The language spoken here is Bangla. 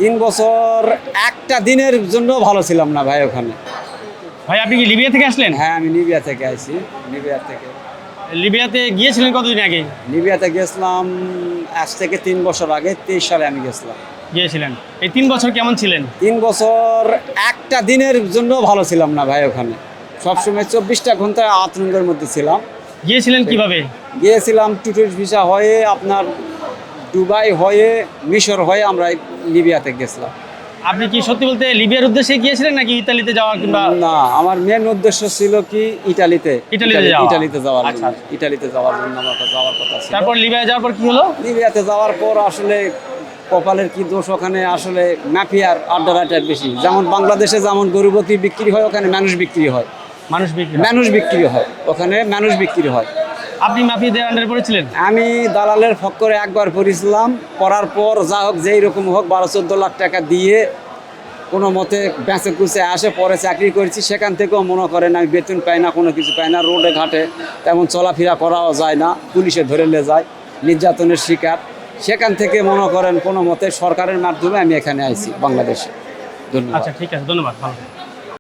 3 বছর একটা দিনের জন্য ভালো ছিলাম না ভাই ওখানে। ভাই আপনি কি লিবিয়া থেকে আসলেন? হ্যাঁ, আমি লিবিয়া থেকে আইছি। লিবিয়া থেকে লিবিয়াতে গিয়েছিলেন কতদিন আগে? লিবিয়াতে গেছিলাম আজ থেকে 3 বছর আগে, 23 সালে আমি গেছিলাম। গিয়েছিলেন। এই 3 বছর কেমন ছিলেন? 3 বছর একটা দিনের জন্য ভালো ছিলাম না ভাই ওখানে। সবসময় 24টা ঘন্টা আতঙ্কের মধ্যে ছিলাম। গিয়েছিলেন কিভাবে? গিয়েছিলাম টুরিস্ট ভিসা হয়ে, আপনার দুবাই হয়ে, মিশর হয়ে আমরা লিবিয়াতে গেছিলাম। আপনি কি সত্যি বলতে লিবিয়ার উদ্দেশ্যে গিয়েছিলেন নাকি ইতালিতে যাওয়া কিংবা? না, আমার মেন উদ্দেশ্য ছিল কি ইটালিতে যাওয়া? ইটালিতে যাওয়ার জন্য। আচ্ছা। ইটালিতে যাওয়ার জন্য আমার যাওয়ার কথা ছিল। তারপর লিবিয়া যাওয়ার পর কি হলো? লিবিয়াতে যাওয়ার পর আসলে কপালের কি দোষ, ওখানে আসলে মাফিয়ার আড্ডাটা বেশি। যেমন বাংলাদেশে যেমন গরুবতী বিক্রি হয়, ওখানে মানুষ বিক্রি হয়। মানুষ বিক্রি। মানুষ বিক্রি হয় ওখানে, মানুষ বিক্রি হয়। আপনি মাফিয়াদের আন্ডারে পড়েছিলেন? আমি দালালের ফক্করে একবার পড়েছিলাম। পড়ার পর যা হোক, যেই রকম হোক 12-14 লাখ টাকা দিয়ে কোনো মতে বেঁচে কুচে আসে, পরে চাকরি করেছি। সেখান থেকেও মনে করেন আমি বেতন পাই না, কোনো কিছু পাই না। রোডে ঘাটে তেমন চলাফেরা করাও যায় না, পুলিশে ধরে নিয়ে যায়, নির্যাতনের শিকার। সেখান থেকে মনে করেন কোনো মতে সরকারের মাধ্যমে আমি এখানে আইছি বাংলাদেশে। ধন্যবাদ। আচ্ছা ঠিক আছে, ধন্যবাদ। ভালো।